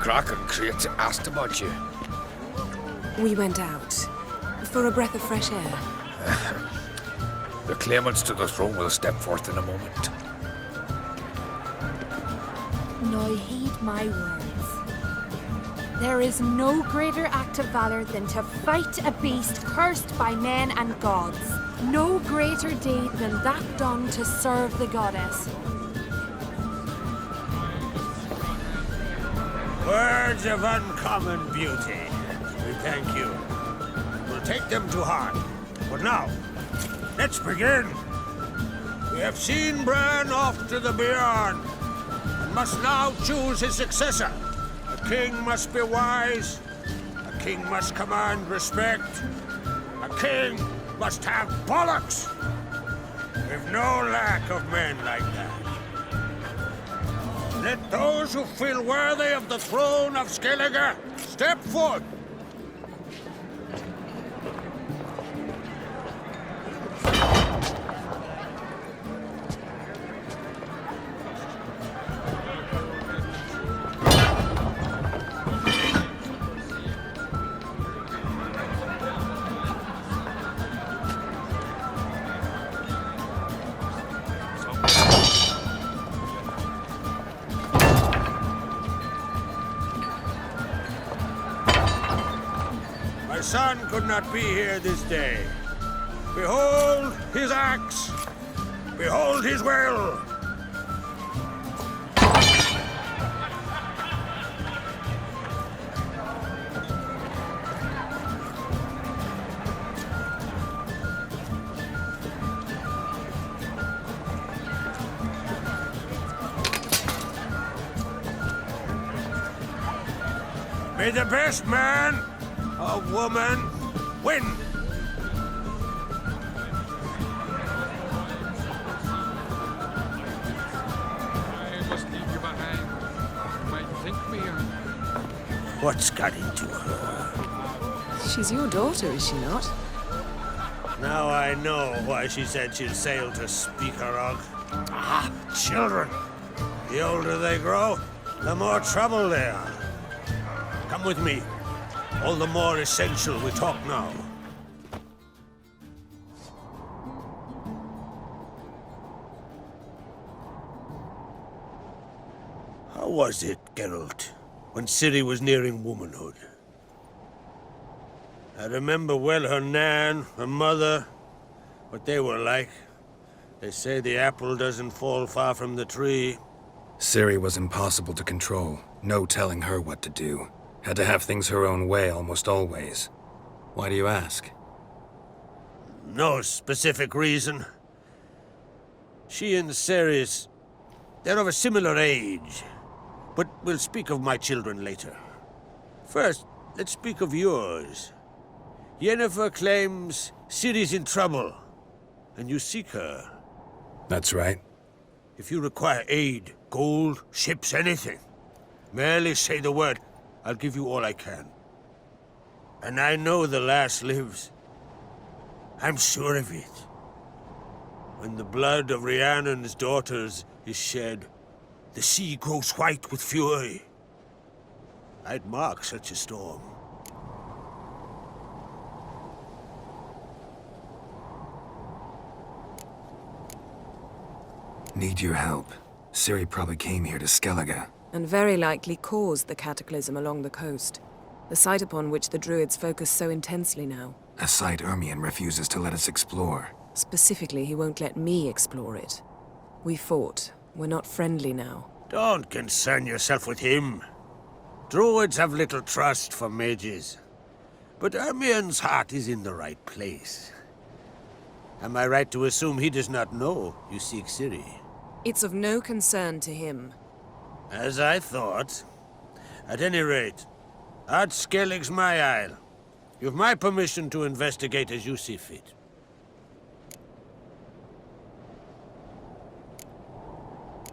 Kraken creates asked about you. We went out. For a breath of fresh air. The claimants to the throne will step forth in a moment. Now heed my words. There is no greater act of valor than to fight a beast cursed by men and gods. No greater deed than that done to serve the goddess. Words of uncommon beauty. We thank you. We'll take them to heart. But now, let's begin. We have seen Bran off to the beyond, and must now choose his successor. A king must be wise. A king must command respect. A king must have bollocks. We've no lack of men like that. Let those who feel worthy of the throne of Skellige step forth. My son could not be here this day. Behold his axe. Behold his will. May the best man or woman win. I must leave you behind. You might think me What's got into her? She's your daughter, is she not? Now I know why she said she'd sail to Speakerog. Ah, children. The older they grow, the more trouble they are. Come with me. All the more essential we talk now. How was it, Geralt, when Ciri was nearing womanhood? I remember well her nan, her mother, what they were like. They say the apple doesn't fall far from the tree. Ciri was impossible to control. No telling her what to do. Had to have things her own way almost always. Why do you ask? No specific reason. She and Ceres, they're of a similar age. But we'll speak of my children later. First, let's speak of yours. Yennefer claims Ciri's in trouble, and you seek her. That's right. If you require aid, gold, ships, anything, merely say the word. I'll give you all I can. And I know the lass lives. I'm sure of it. When the blood of Rhiannon's daughters is shed, the sea grows white with fury. I'd mark such a storm. Need your help. Ciri probably came here to Skellige. And very likely caused the cataclysm along the coast. The site upon which the druids focus so intensely now. A site Ermion refuses to let us explore. Specifically, he won't let me explore it. We fought. We're not friendly now. Don't concern yourself with him. Druids have little trust for mages. But Ermion's heart is in the right place. Am I right to assume he does not know you seek Ciri? It's of no concern to him. As I thought. At any rate, Ard Skellig's my isle. You've my permission to investigate as you see fit.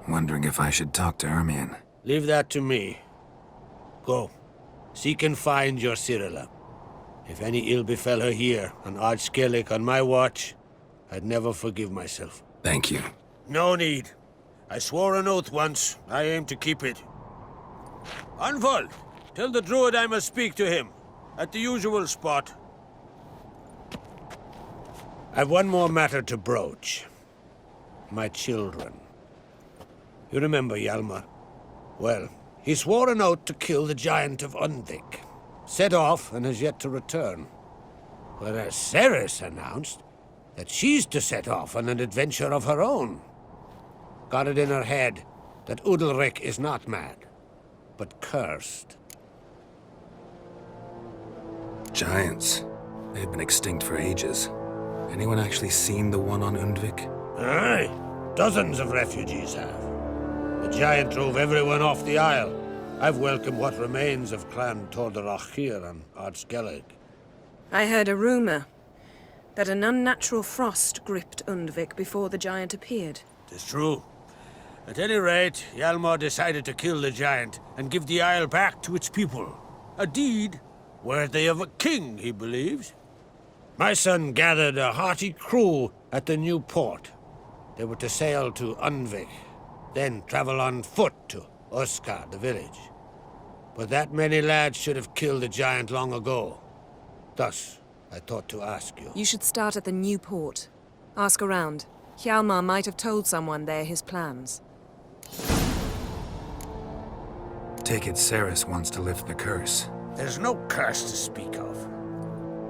Wondering if I should talk to Ermion. Leave that to me. Go. Seek and find your Cyrilla. If any ill befell her here, on Ard Skellig on my watch, I'd never forgive myself. Thank you. No need. I swore an oath once. I aim to keep it. Unfold! Tell the druid I must speak to him. At the usual spot. I've one more matter to broach. My children. You remember Hjalmar? Well, he swore an oath to kill the giant of Undvik. Set off and has yet to return. Whereas Ceres announced that she's to set off on an adventure of her own. Got it in her head that Udalric is not mad, but cursed. Giants. They've been extinct for ages. Anyone actually seen the one on Undvik? Aye, dozens of refugees have. The giant drove everyone off the isle. I've welcomed what remains of Clan Tordarachir and Ardskellig. I heard a rumor that an unnatural frost gripped Undvik before the giant appeared. It's true. At any rate, Hjalmar decided to kill the giant and give the isle back to its people. A deed worthy of a king, he believes. My son gathered a hearty crew at the new port. They were to sail to Undvik, then travel on foot to Oskar, the village. But that many lads should have killed the giant long ago. Thus, I thought to ask you. You should start at the new port. Ask around. Hjalmar might have told someone there his plans. Take it Ceres wants to lift the curse. There's no curse to speak of.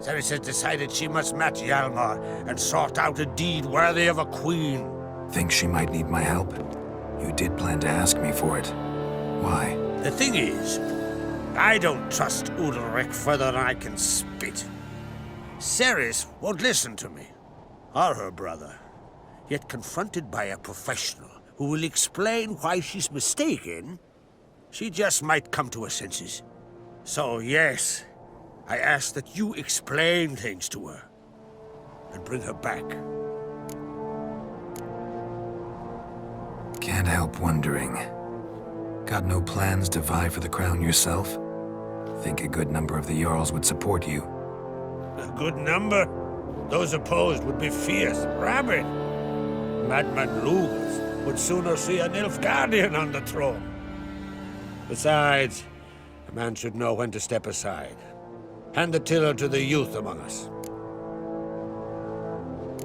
Ceres has decided she must match Hjalmar and sort out a deed worthy of a queen. Think she might need my help? You did plan to ask me for it. Why? The thing is, I don't trust Udalric further than I can spit. Ceres won't listen to me, or her brother. Yet confronted by a professional who will explain why she's mistaken, she just might come to her senses. So yes, I ask that you explain things to her and bring her back. Can't help wondering. Got no plans to vie for the crown yourself? Think a good number of the Jarls would support you. A good number? Those opposed would be fierce, rabid. Madman Lugas would sooner see a Nilfgaardian on the throne. Besides, a man should know when to step aside. Hand the tiller to the youth among us.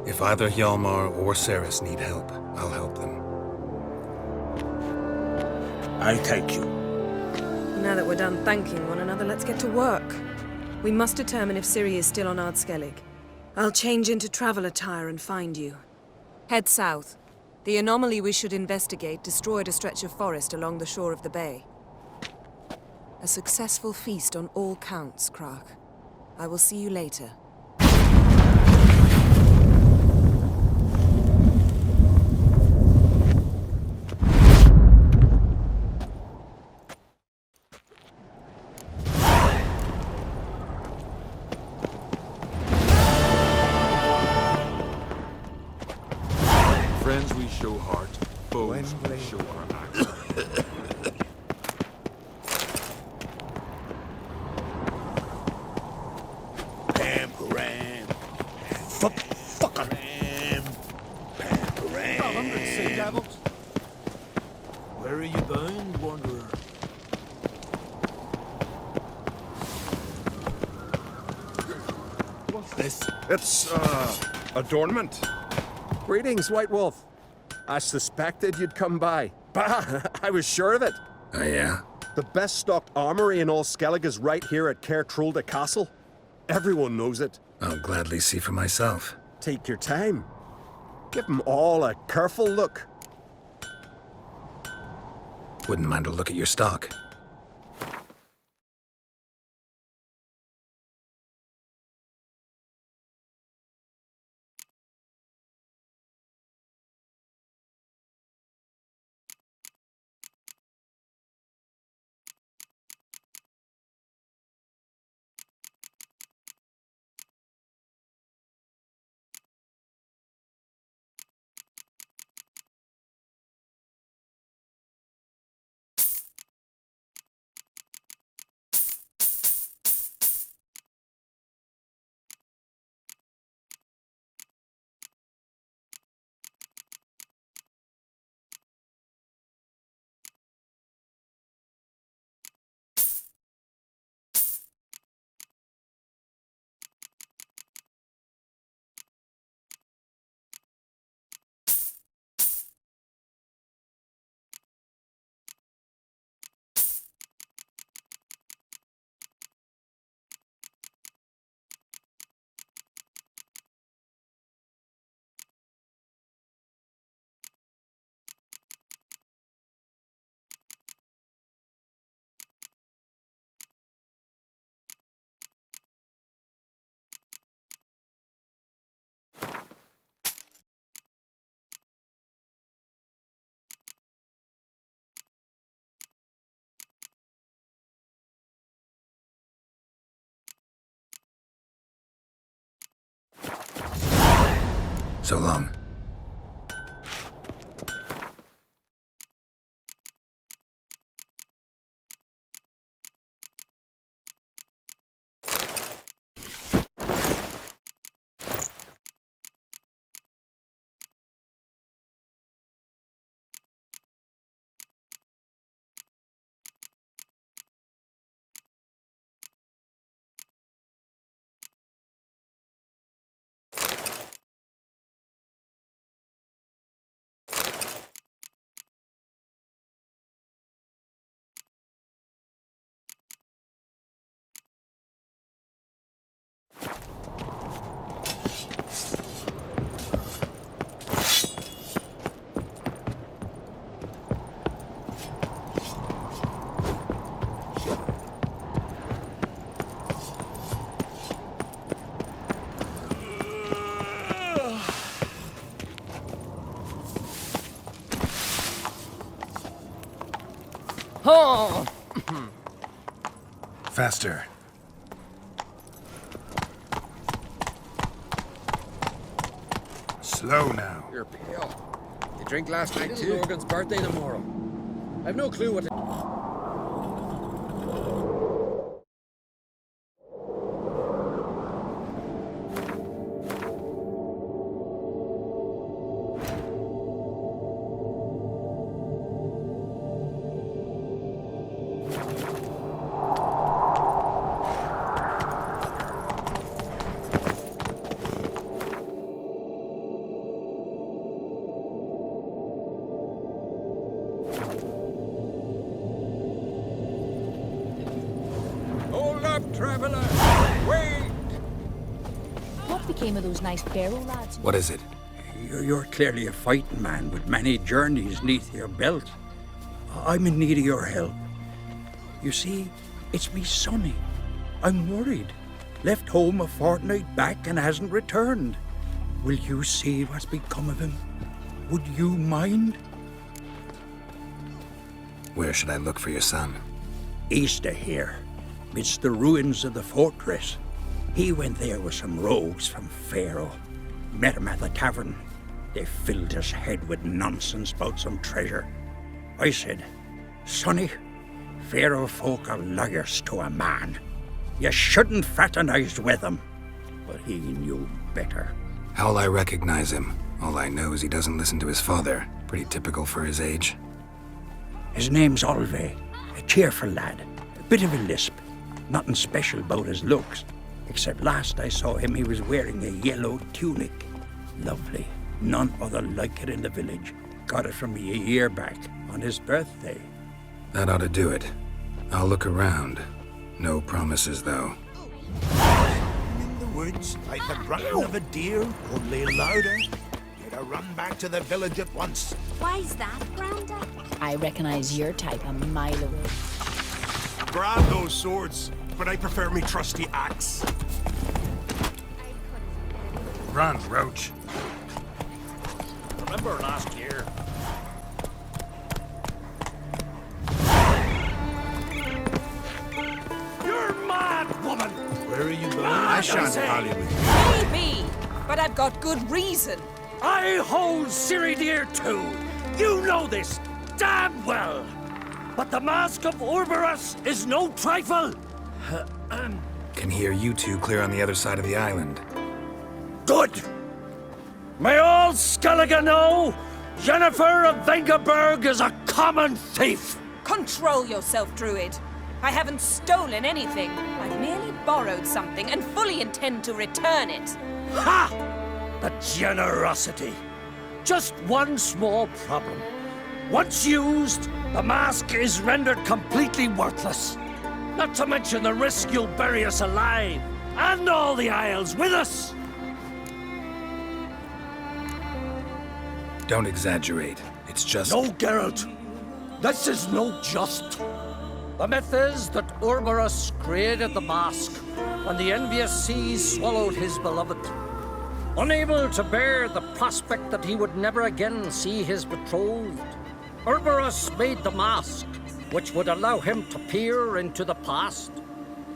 If either Hjalmar or Ceres need help, I'll help them. I thank you. Now that we're done thanking one another, let's get to work. We must determine if Ciri is still on Ardskellig. I'll change into travel attire and find you. Head south. The anomaly we should investigate destroyed a stretch of forest along the shore of the bay. A successful feast on all counts, Krak. I will see you later. Friends we show heart, foes we show our axe. Pam-param. Fuck-a-ram. Pam-param. Say, Davos. Where are you bound, wanderer? What's this? It's, adornment. Greetings, White Wolf. I suspected you'd come by. Bah! I was sure of it. Oh yeah? The best stocked armory in all Skellig is right here at Caer Trolde Castle. Everyone knows it. I'll gladly see for myself. Take your time. Give them all a careful look. Wouldn't mind a look at your stock. So long. Oh! Faster. Slow now. You're pale. You drink last night too? Morgan's birthday tomorrow. I've no clue what to... Traveler, wait! What became of those nice Barrow lads? What is it? You're clearly a fighting man with many journeys neath your belt. I'm in need of your help. You see, it's me Sonny. I'm worried. Left home a fortnight back and hasn't returned. Will you see what's become of him? Would you mind? Where should I look for your son? East of here. It's the ruins of the fortress. He went there with some rogues from Pharaoh. Met him at the tavern. They filled his head with nonsense about some treasure. I said, Sonny, Pharaoh folk are lawyers to a man. You shouldn't fraternize with them. But he knew better. How'll I recognize him? All I know is he doesn't listen to his father. Pretty typical for his age. His name's Olve, a cheerful lad. A bit of a lisp. Nothing special about his looks, except last I saw him he was wearing a yellow tunic. Lovely. None other like it in the village. Got it from me a year back, on his birthday. That ought to do it. I'll look around. No promises, though. In the woods, like the grunting of a deer, only louder. Get a run back to the village at once. Why's that, Granda? I recognize your type a mile away. Grab those swords, but I prefer me trusty axe. Run, Roach. Remember last year? You're mad, woman! Where are you going? I shan't parley with you. Maybe, but I've got good reason. I hold Ciridir too. You know this damn well. But the Mask of Orberus is no trifle. Can hear you two clear on the other side of the island. Good. May all Skellige know Jennifer of Vengerberg is a common thief. Control yourself, Druid. I haven't stolen anything. I've merely borrowed something and fully intend to return it. Ha! The generosity. Just one small problem. Once used, the mask is rendered completely worthless. Not to mention the risk you'll bury us alive, and all the Isles with us. Don't exaggerate. It's just... No, Geralt. This is no just. The myth is that Orberus created the mask when the envious seas swallowed his beloved. Unable to bear the prospect that he would never again see his betrothed, Orberus made the mask, which would allow him to peer into the past.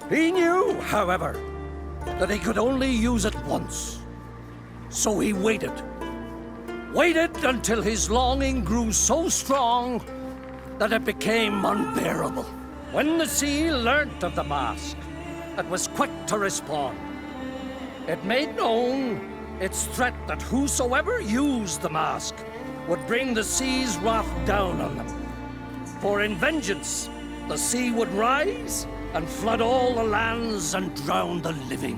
He knew, however, that he could only use it once. So he waited waited until his longing grew so strong that it became unbearable. When the sea learnt of the mask, it was quick to respond. It made known its threat that whosoever used the mask would bring the sea's wrath down on them. For in vengeance, the sea would rise and flood all the lands and drown the living.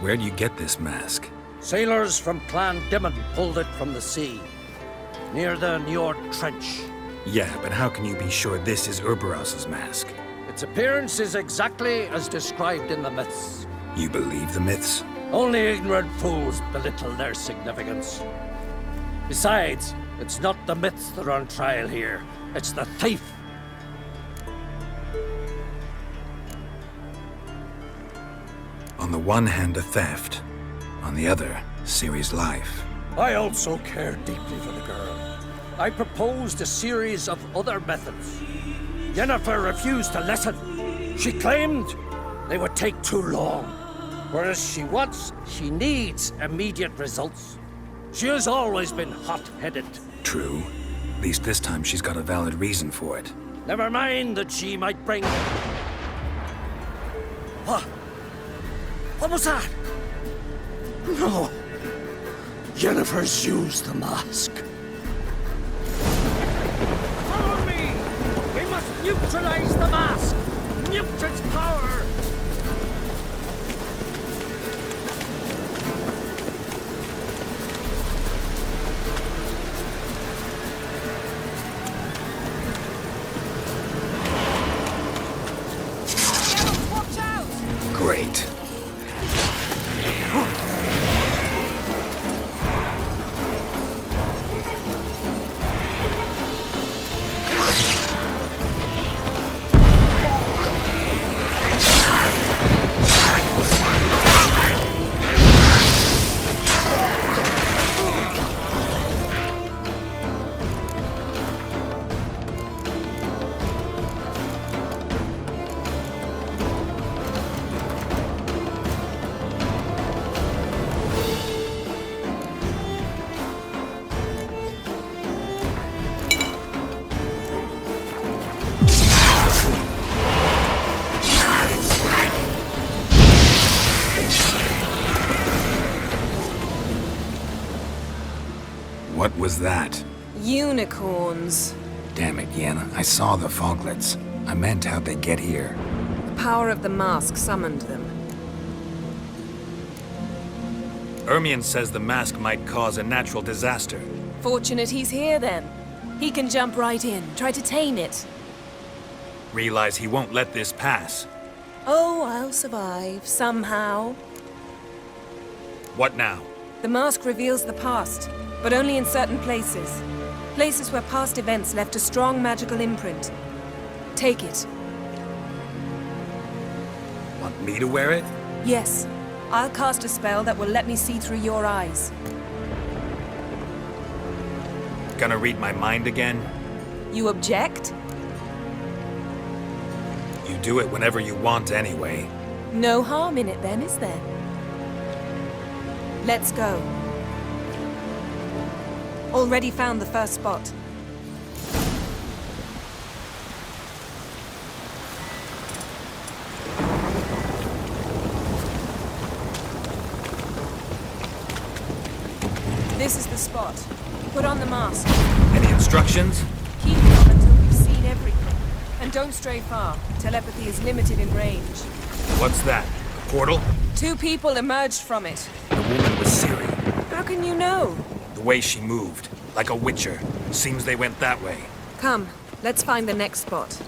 Where'd you get this mask? Sailors from Clan Dimon pulled it from the sea, near the Njord Trench. Yeah, but how can you be sure this is Urberos's mask? Its appearance is exactly as described in the myths. You believe the myths? Only ignorant fools belittle their significance. Besides, it's not the myths that are on trial here. It's the thief. On the one hand, a theft. On the other, Ciri's life. I also care deeply for the girl. I proposed a series of other methods. Yennefer refused to listen. She claimed they would take too long. Whereas she needs immediate results. She has always been hot-headed. True. At least this time she's got a valid reason for it. Never mind that she might bring... What? What was that? No. Yennefer's used the mask. Follow me! We must neutralize the mask! Nuke its power! Watch out! Great. What was that? Unicorns. Damn it, Yenna. I saw the foglets. I meant how'd they get here? The power of the mask summoned them. Ermion says the mask might cause a natural disaster. Fortunate he's here then. He can jump right in, try to tame it. Realize he won't let this pass. Oh, I'll survive, somehow. What now? The mask reveals the past, but only in certain places. Places where past events left a strong magical imprint. Take it. Want me to wear it? Yes. I'll cast a spell that will let me see through your eyes. Gonna read my mind again? You object? You do it whenever you want anyway. No harm in it then, is there? Let's go. Already found the first spot. This is the spot. Put on the mask. Any instructions? Keep it on until we've seen everything. And don't stray far. Telepathy is limited in range. What's that? A portal? 2 people emerged from it. The woman was Ciri. How can you know? The way she moved. Like a witcher. Seems they went that way. Come, let's find the next spot.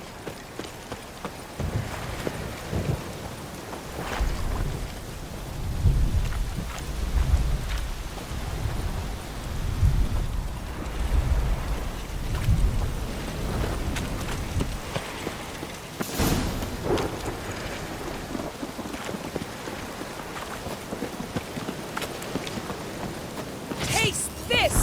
Taste this!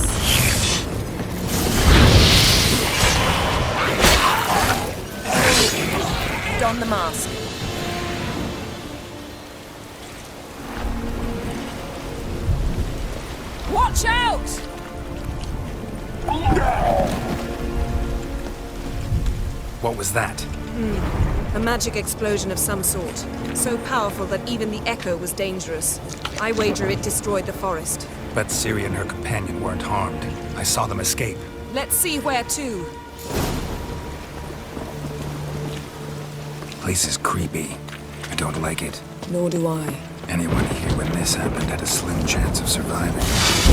Don the mask. Watch out! What was that? A magic explosion of some sort. So powerful that even the echo was dangerous. I wager it destroyed the forest. But Ciri and her companion weren't harmed. I saw them escape. Let's see where to. Place is creepy. I don't like it. Nor do I. Anyone here when this happened had a slim chance of surviving. I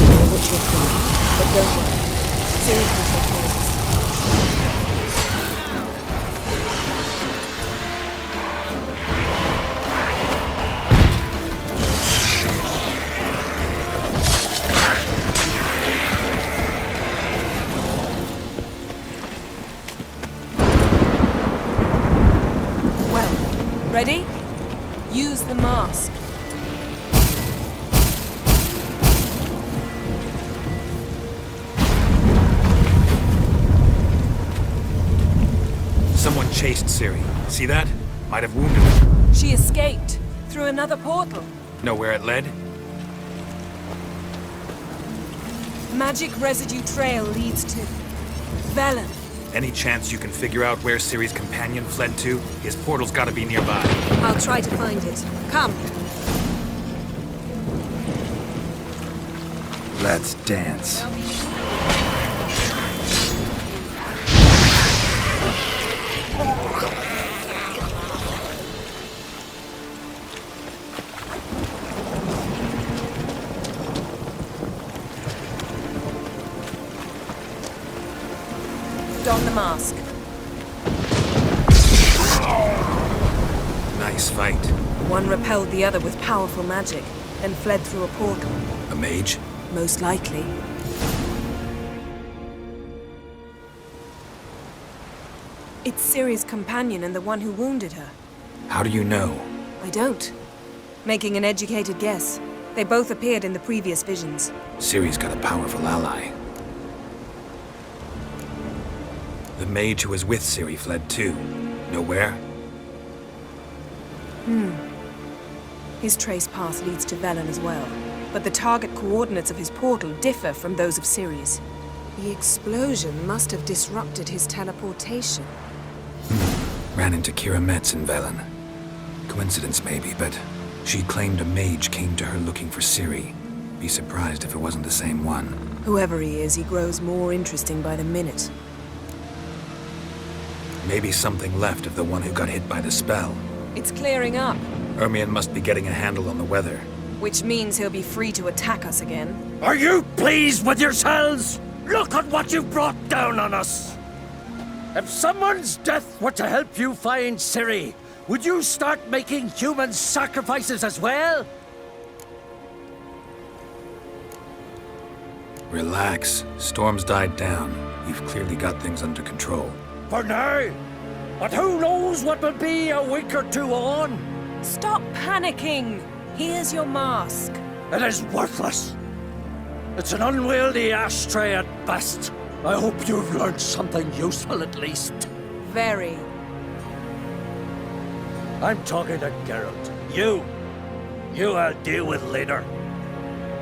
know what you're feeling, but don't worry. Ciri can take care of this. Well, ready? Use the mask. Someone chased Ciri. See that? Might have wounded her. She escaped through another portal. Know where it led? Magic residue trail leads to Velen. Any chance you can figure out where Ciri's companion fled to? His portal's gotta be nearby. I'll try to find it. Come. Let's dance. Don the mask. Nice fight. One repelled the other with powerful magic, then fled through a portal. A mage? Most likely. It's Ciri's companion and the one who wounded her. How do you know? I don't. Making an educated guess. They both appeared in the previous visions. Ciri's got a powerful ally. The mage who was with Ciri fled too. Know where? His trace path leads to Velen as well. But the target coordinates of his portal differ from those of Ciri's. The explosion must have disrupted his teleportation. Ran into Kira Metz in Velen. Coincidence maybe, but she claimed a mage came to her looking for Ciri. Be surprised if it wasn't the same one. Whoever he is, he grows more interesting by the minute. Maybe something left of the one who got hit by the spell. It's clearing up, Ermion must be getting a handle on the weather. which means he'll be free to attack us again. Are you pleased with yourselves? Look at what you've brought down on us! If someone's death were to help you find Ciri, would you start making human sacrifices as well? Relax. Storm's died down. We've clearly got things under control. For now. But who knows what will be a week or two on? Stop panicking! Here's your mask. It is worthless. It's an unwieldy ashtray at best. I hope you've learned something useful at least. Very. I'm talking to Geralt. You I'll deal with later.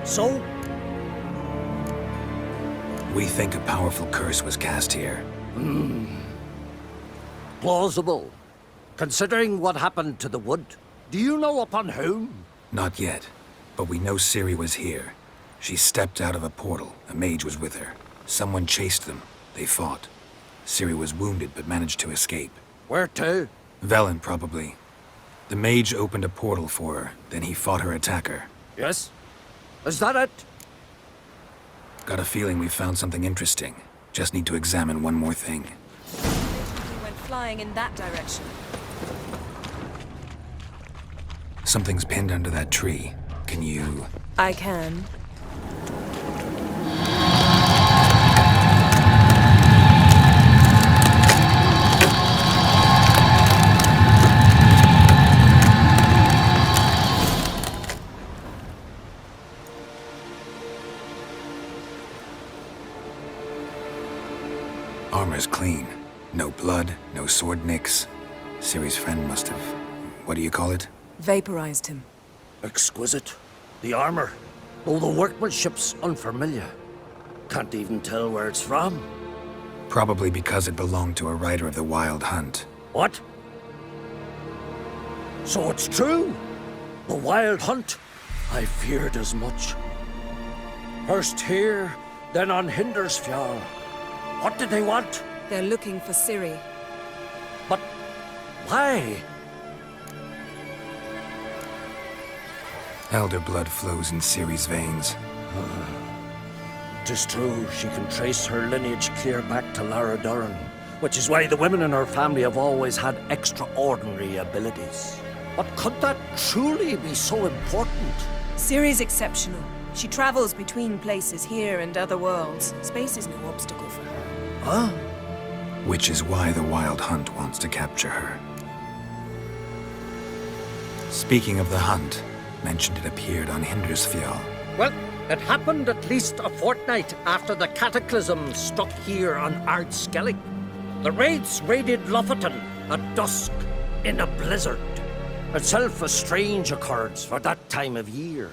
So? We think a powerful curse was cast here. Plausible. Considering what happened to the wood, do you know upon whom? Not yet, but we know Ciri was here. She stepped out of a portal. A mage was with her. Someone chased them. They fought. Ciri was wounded but managed to escape. Where to? Velen, probably. The mage opened a portal for her, then he fought her attacker. Yes? Is that it? Got a feeling we found something interesting. Just need to examine one more thing. We went flying in that direction. Something's pinned under that tree. Can you... I can. Armor's clean. No blood, no sword nicks. Ciri's friend must have... what do you call it? Vaporized him. Exquisite. The armor. though the workmanship's unfamiliar. Can't even tell where it's from. Probably because it belonged to a rider of the Wild Hunt. What? So it's true? The Wild Hunt? I feared as much. First here, then on Hindersfjall. What did they want? They're looking for Ciri. But why? Elder blood flows in Ciri's veins. 'Tis true, she can trace her lineage clear back to Lara Duran, which is why the women in her family have always had extraordinary abilities. But could that truly be so important? Ciri's exceptional. She travels between places here and other worlds. Space is no obstacle for her. Huh? Which is why the Wild Hunt wants to capture her. Speaking of the hunt, mentioned it appeared on Hindersfjall. Well, it happened at least a fortnight after the cataclysm struck here on Ardskellig. The raids raided Lofoten at dusk in a blizzard. Itself a strange occurrence for that time of year.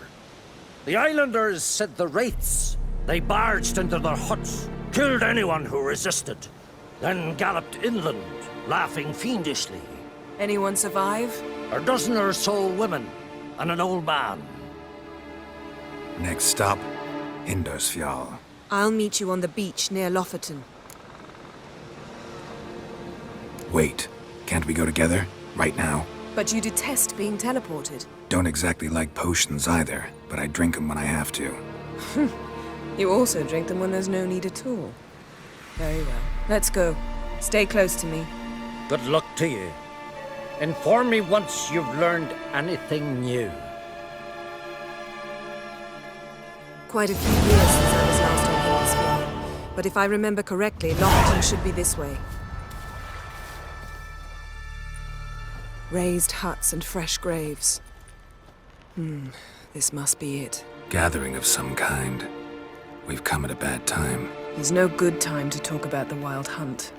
The islanders said the wraiths. They barged into their huts, killed anyone who resisted, then galloped inland, laughing fiendishly. Anyone survive? A dozen or so women and an old man. Next stop, Hindersfjall. I'll meet you on the beach near Lofoten. Wait, can't we go together? Right now? But you detest being teleported. Don't exactly like potions either, but I drink them when I have to. You also drink them when there's no need at all. Very well. Let's go. Stay close to me. Good luck to you. Inform me once you've learned anything new. Quite a few years since I was last on Hindersfjall. But if I remember correctly, Lofoten should be this way. Raised huts and fresh graves. This must be it. Gathering of some kind. We've come at a bad time. There's no good time to talk about the Wild Hunt.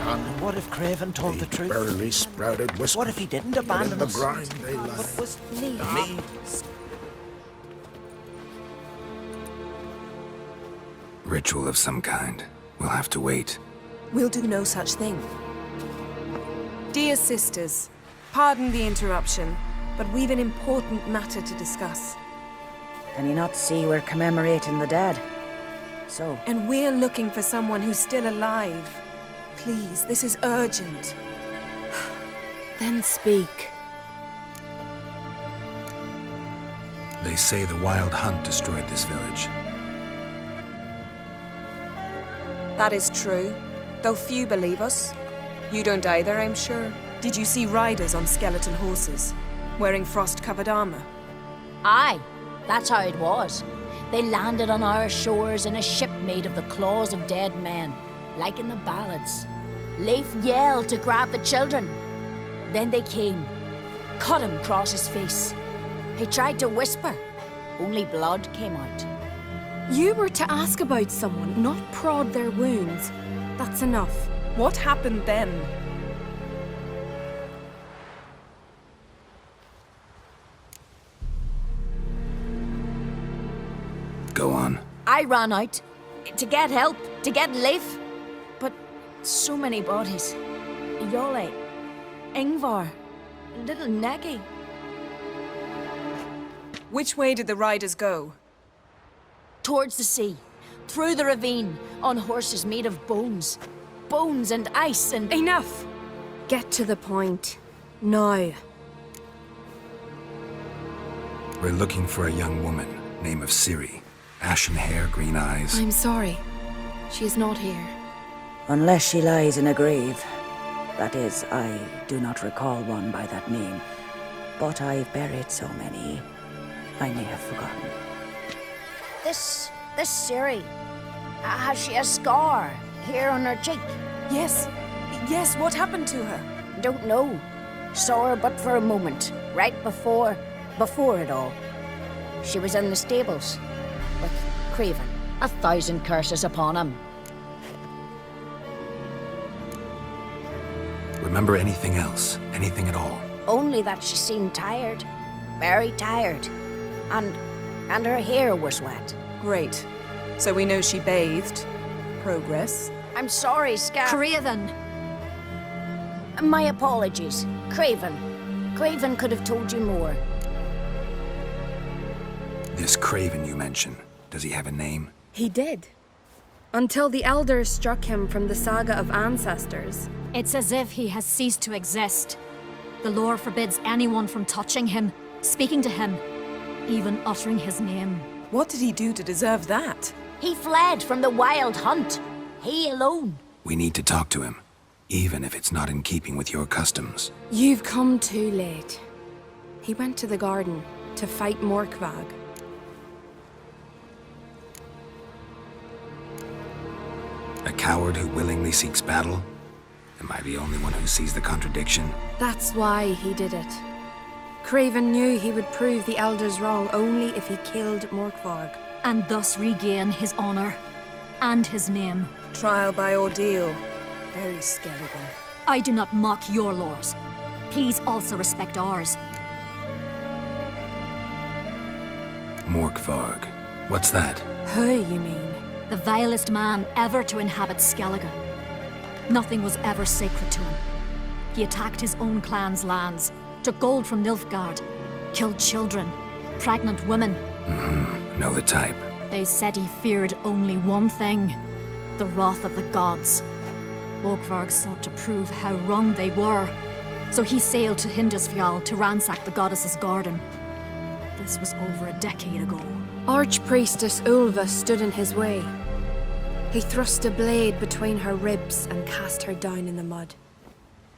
And what if Craven told the truth? Barely sprouted whisper. What if he didn't abandon the us? grind they lie. What was me? Ritual of some kind. We'll have to wait. We'll do no such thing. Dear sisters, pardon the interruption, but we've an important matter to discuss. Can you not see we're commemorating the dead? So? And we're looking for someone who's still alive. Please, this is urgent. Then speak. They say the Wild Hunt destroyed this village. That is true, though few believe us. You don't either, I'm sure. Did you see riders on skeleton horses, wearing frost-covered armor? Aye, that's how it was. They landed on our shores in a ship made of the claws of dead men, like in the ballads. Leif yelled to grab the children. Then they came, cut him across his face. He tried to whisper, only blood came out. You were to ask about someone, not prod their wounds. That's enough. What happened then? Go on. I ran out to get help, to get Leif. But so many bodies. Yole, Ingvar, little Neggy. Which way did the riders go? Towards the sea, through the ravine, on horses made of bones. Bones and ice and... Enough! Get to the point. Now. We're looking for a young woman, name of Ciri. Ashen hair, green eyes. I'm sorry. She is not here. Unless she lies in a grave. That is, I do not recall one by that name. But I've buried so many, I may have forgotten. This Ciri, has she a scar here on her cheek? Yes, what happened to her? Don't know. Saw her but for a moment, right before it all. She was in the stables with Craven. 1,000 curses upon him. Remember anything else? Anything at all? Only that she seemed tired. very tired. And her hair was wet. Great. So we know she bathed. Progress. I'm sorry, Scar. Craven! My apologies. Craven. Craven could have told you more. This Craven you mention, does he have a name? He did. Until the elders struck him from the saga of ancestors. It's as if he has ceased to exist. The lore forbids anyone from touching him, speaking to him, even uttering his name. What did he do to deserve that? He fled from the wild hunt. He alone. We need to talk to him, even if it's not in keeping with your customs. You've come too late. He went to the garden to fight Morkvag. A coward who willingly seeks battle? Am I the only one who sees the contradiction? That's why he did it. Craven knew he would prove the elders wrong only if he killed Morkvag. And thus regain his honor and his name. Trial by ordeal. Very Skelligan. I do not mock your laws. Please also respect ours. Morkvarg. What's that? Who, you mean? The vilest man ever to inhabit Skellige. Nothing was ever sacred to him. He attacked his own clan's lands, took gold from Nilfgaard, killed children, pregnant women. Know the type. They said he feared only one thing, the wrath of the gods. Morkvarg sought to prove how wrong they were, so he sailed to Hindisfjall to ransack the goddess's garden. This was over a decade ago. Archpriestess Ulva stood in his way. He thrust a blade between her ribs and cast her down in the mud.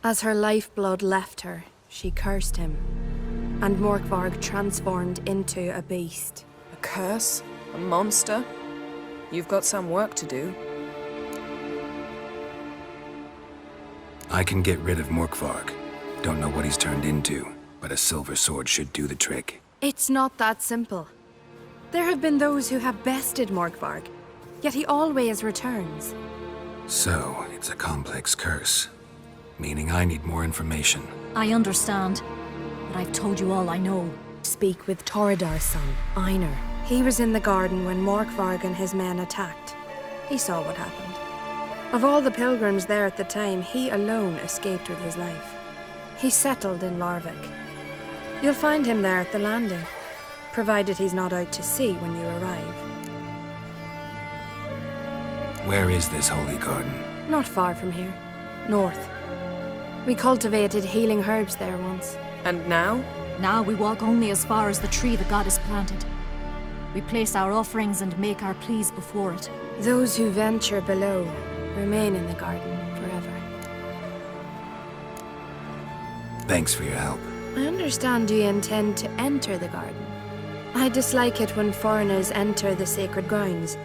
As her lifeblood left her, she cursed him, and Morkvarg transformed into a beast. A curse? A monster? You've got some work to do. I can get rid of Morkvarg. Don't know what he's turned into, but a silver sword should do the trick. It's not that simple. There have been those who have bested Morkvarg, yet he always returns. So, it's a complex curse. Meaning I need more information. I understand, but I've told you all I know. Speak with Torridar's son, Einar. He was in the garden when Morkvarg and his men attacked. He saw what happened. Of all the pilgrims there at the time, he alone escaped with his life. He settled in Larvik. You'll find him there at the landing, provided he's not out to sea when you arrive. Where is this holy garden? Not far from here. North. We cultivated healing herbs there once. And now? Now we walk only as far as the tree the goddess planted. We place our offerings and make our pleas before it. Those who venture below remain in the garden forever. Thanks for your help. I understand you intend to enter the garden. I dislike it when foreigners enter the sacred grounds,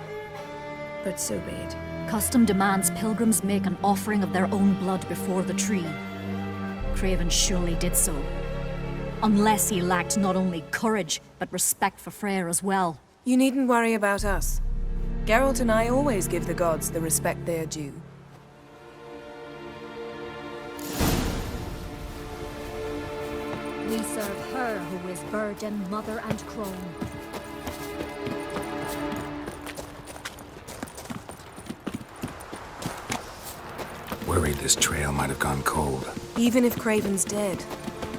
but so be it. Custom demands pilgrims make an offering of their own blood before the tree. Craven surely did so. Unless he lacked not only courage, but respect for Freyr as well. You needn't worry about us. Geralt and I always give the gods the respect they are due. We serve her who is virgin, mother, and crone. Worried this trail might have gone cold. Even if Craven's dead,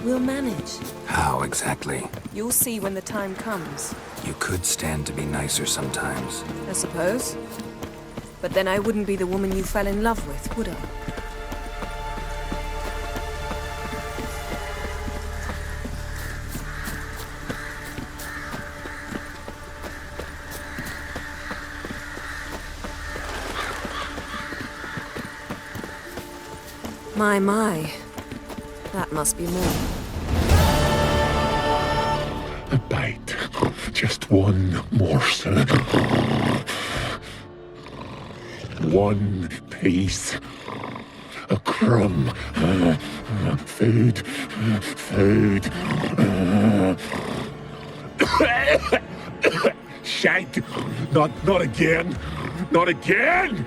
we'll manage. How exactly? You'll see when the time comes. You could stand to be nicer sometimes. I suppose. But then I wouldn't be the woman you fell in love with, would I? My. That must be more. A bite. Just one morsel. One piece. A crumb. Food. Food. Shite. Not again. Not again!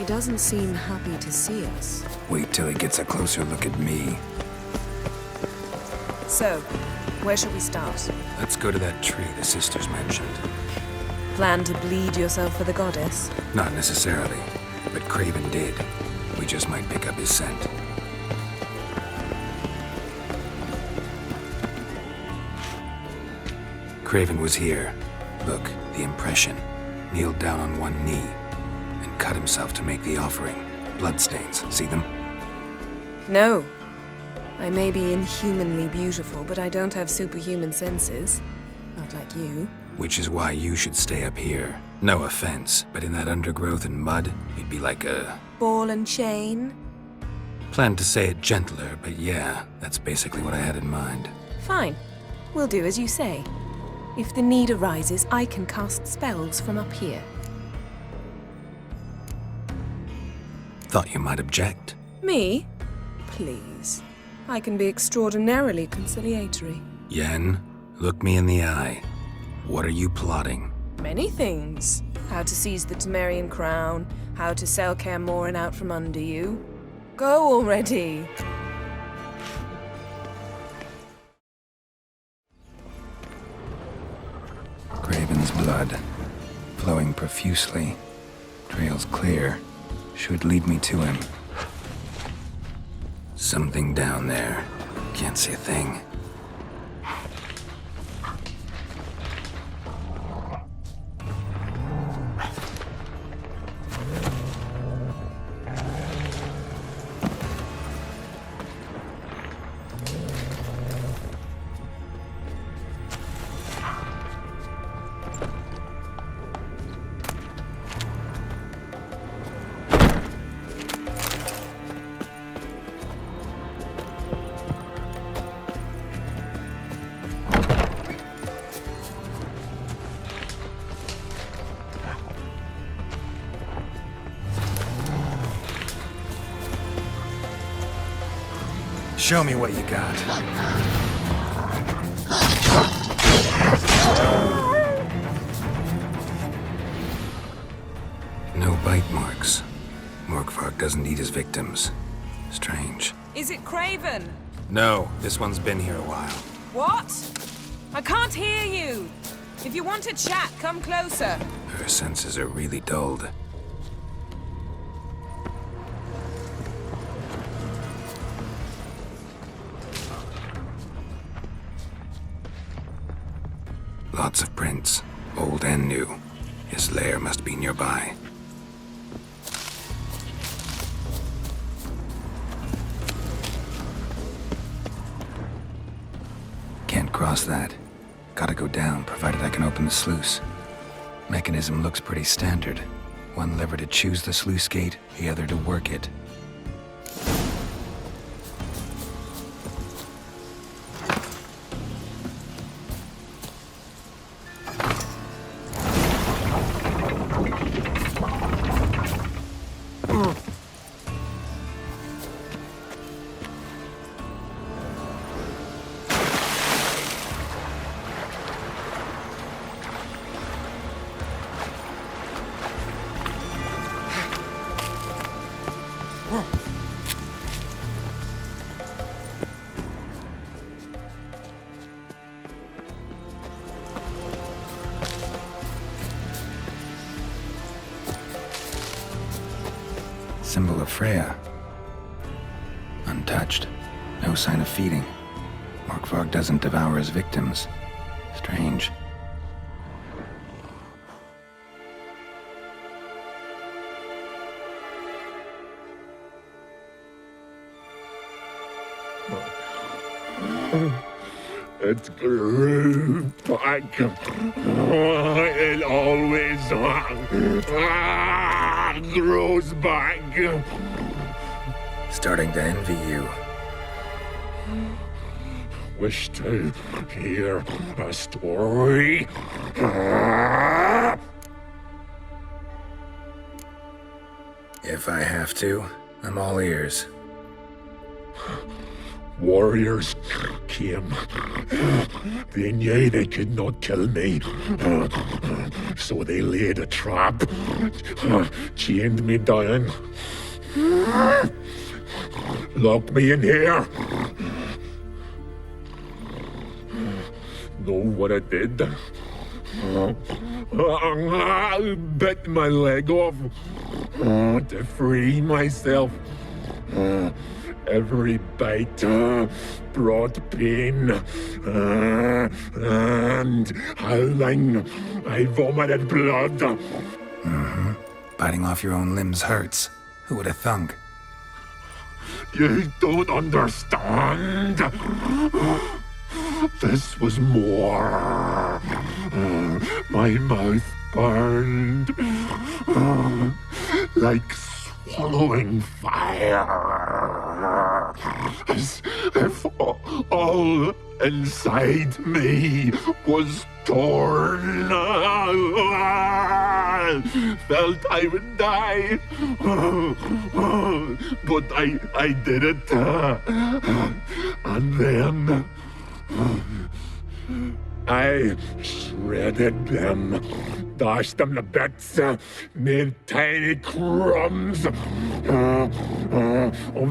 He doesn't seem happy to see us. Wait till he gets a closer look at me. So, where shall we start? Let's go to that tree the sisters mentioned. Plan to bleed yourself for the goddess? Not necessarily, but Craven did. We just might pick up his scent. Craven was here. Look, the impression. Kneeled down on one knee and cut himself to make the offering. Bloodstains, see them? No. I may be inhumanly beautiful, but I don't have superhuman senses. Not like you. Which is why you should stay up here. No offense, but in that undergrowth and mud, you'd be like a... Ball and chain? Planned to say it gentler, but yeah, that's basically what I had in mind. Fine. We'll do as you say. If the need arises, I can cast spells from up here. Thought you might object. Me? Please. I can be extraordinarily conciliatory. Yen, look me in the eye. What are you plotting? Many things. How to seize the Temerian crown, how to sell Kaer Morhen out from under you. Go already! Craven's blood, flowing profusely. Trails clear. Should lead me to him. Something down there. Can't see a thing. Show me what you got. No bite marks. Morkvarg doesn't eat his victims. Strange. Is it Craven? No, this one's been here a while. What? I can't hear you! If you want to chat, come closer. Her senses are really dulled. Lots of prints, old and new. His lair must be nearby. Can't cross that. Gotta go down, provided I can open the sluice. Mechanism looks pretty standard. One lever to choose the sluice gate, the other to work it. Symbol of Freya. Untouched. No sign of feeding. Morkvarg doesn't devour his victims. Strange. It grew back. It always grows back. Starting to envy you. Wish to hear a story? If I have to, I'm all ears. warriors came. They knew they could not kill me, so they laid a trap, chained me down, locked me in here. Know what I did? I bit my leg off to free myself. Every bite brought pain, and howling, I vomited blood. Mm-hmm. Biting off your own limbs hurts. Who would have thunk? You don't understand. This was more. My mouth burned like swallowing fire, as if all inside me was torn. Felt I would die, but I did it, and then I shredded them, dashed them to bits, made tiny crumbs of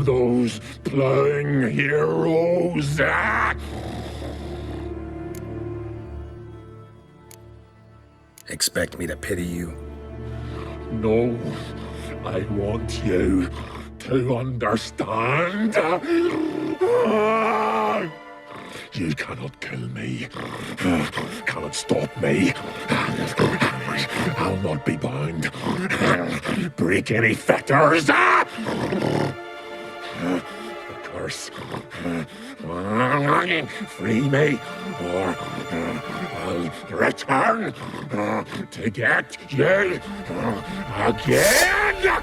those plowing heroes. Expect me to pity you? No, I want you to understand. You cannot kill me, cannot stop me. I'll not be bound. Break any fetters. The curse. Free me, or I'll return to get you again.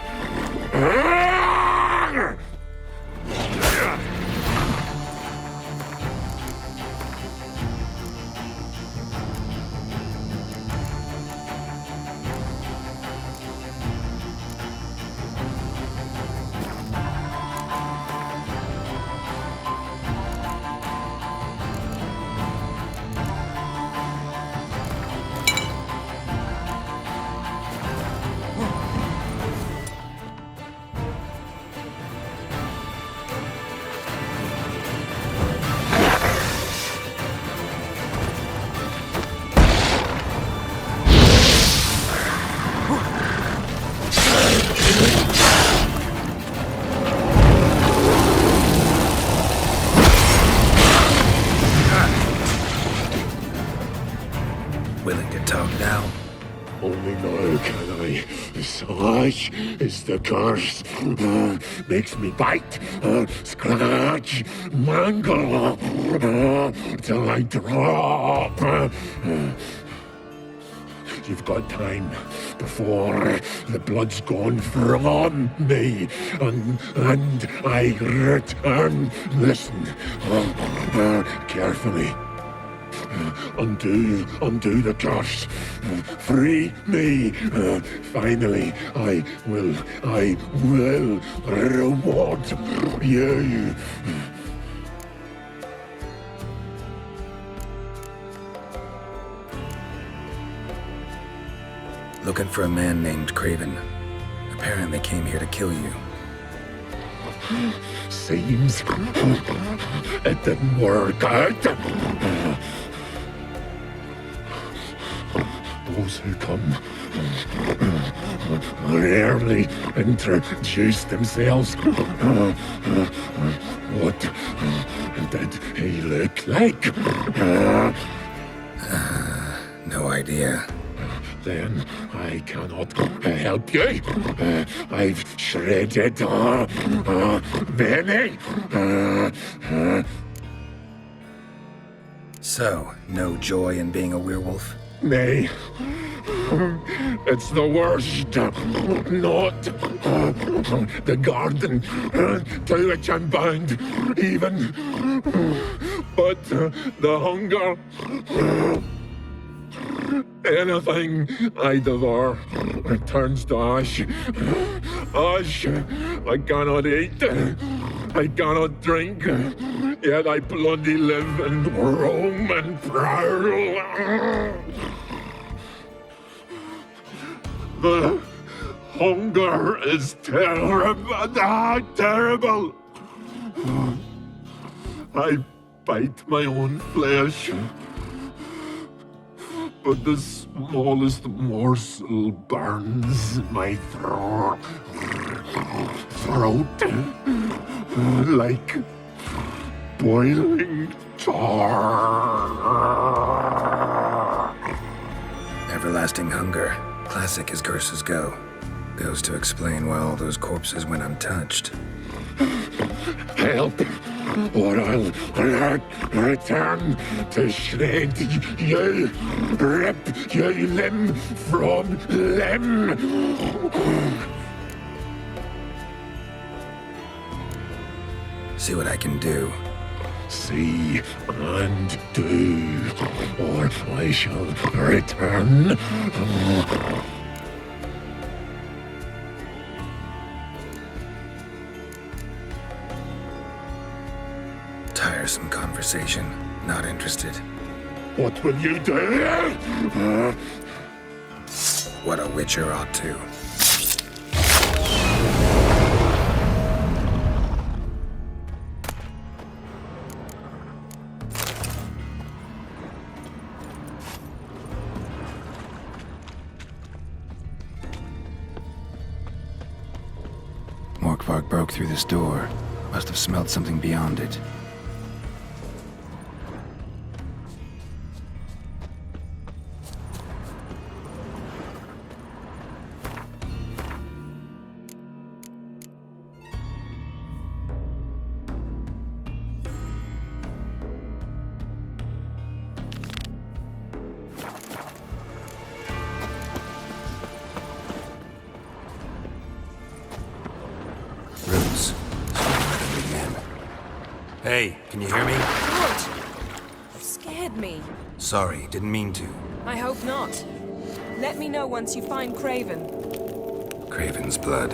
Willing to talk now? Only now can I. Such is the curse. Makes me bite, scratch, mangle, till I drop. You've got time before the blood's gone from me, and I return. Listen, carefully. Undo the curse. Free me. Finally, I will reward you. Looking for a man named Craven. Apparently came here to kill you. Seems it didn't work out. Those who come rarely introduce themselves. What did he look like? No idea. Then I cannot help you. I've shredded many. So, no joy in being a werewolf? Nay. It's the worst. Not the garden to which I'm bound, even. But the hunger. Anything I devour turns to ash. Ash I cannot eat. I cannot drink. yet I bloody live and roam and prowl. The hunger is terrible, terrible. I bite my own flesh, but the smallest morsel burns my throat like boiling tar. Everlasting hunger. Classic as curses go. Goes to explain why all those corpses went untouched. Help, or I'll return to shred you, rip you limb from limb. See what I can do. See and do, or I shall return. Tiresome conversation. Not interested. What will you do? What a witcher ought to. Morkvarg broke through this door. Must have smelled something beyond it. Roots. Again. Hey, can you hear me? What? You scared me. Sorry, didn't mean to. I hope not. Let me know once you find Craven. Craven's blood.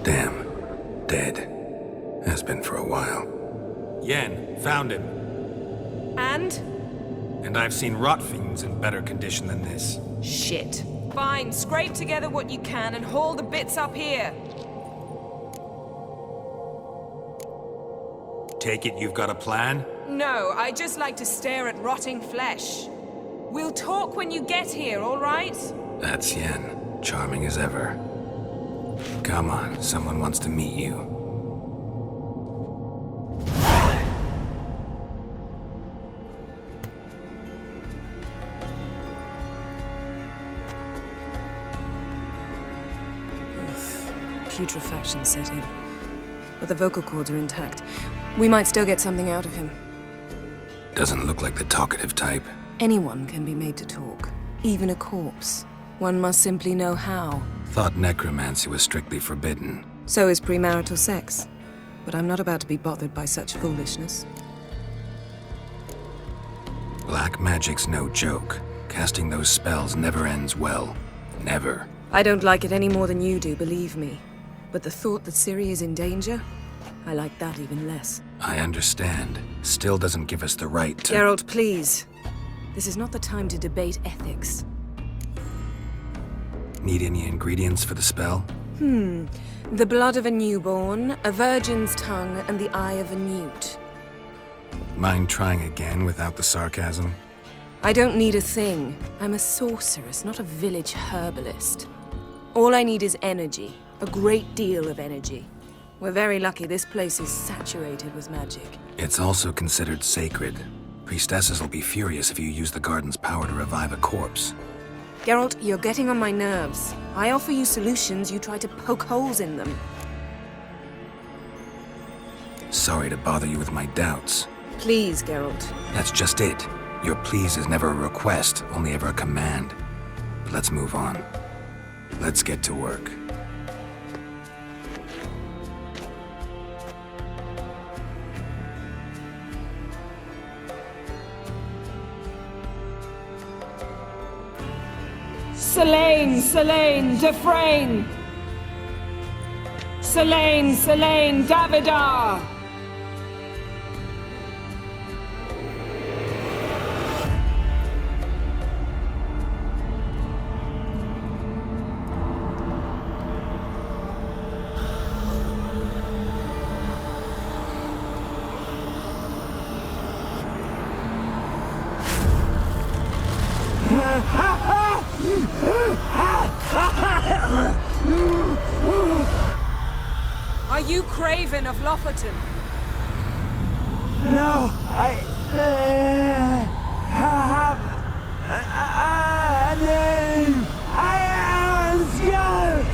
Damn. Dead. Has been for a while. Yen, found him. And? And I've seen rot fiends in better condition than this. Shit. Fine, scrape together what you can and haul the bits up here. Take it you've got a plan? No, I just like to stare at rotting flesh. We'll talk when you get here, all right? That's Yen. Charming as ever. Come on, someone wants to meet you. Putrefaction set in. But the vocal cords are intact. We might still get something out of him. Doesn't look like the talkative type. Anyone can be made to talk. Even a corpse. One must simply know how. Thought necromancy was strictly forbidden. So is premarital sex. But I'm not about to be bothered by such foolishness. Black magic's no joke. Casting those spells never ends well. Never. I don't like it any more than you do, believe me. But the thought that Ciri is in danger? I like that even less. I understand. Still doesn't give us the right to— Geralt, please. This is not the time to debate ethics. Need any ingredients for the spell? The blood of a newborn, a virgin's tongue, and the eye of a newt. Mind trying again without the sarcasm? I don't need a thing. I'm a sorceress, not a village herbalist. All I need is energy. A great deal of energy. We're very lucky this place is saturated with magic. It's also considered sacred. Priestesses will be furious if you use the garden's power to revive a corpse. Geralt, you're getting on my nerves. I offer you solutions, you try to poke holes in them. Sorry to bother you with my doubts. Please, Geralt. That's just it. Your please is never a request, only ever a command. But let's move on. Let's get to work. Selene, Selene, Defrain! Selene, Selene, Davidar! Are you Craven of Lofoten? No, I have a name. I am Geralt.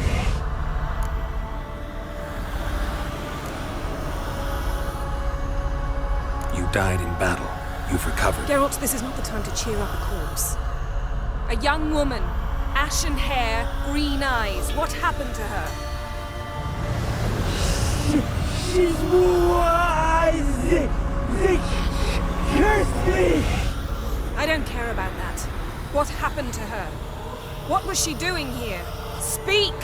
You died in battle. You've recovered. Geralt, this is not the time to cheer up a corpse. A young woman, ashen hair, green eyes. What happened to her? She's wise. They cursed me. I don't care about that. What happened to her? What was she doing here? Speak!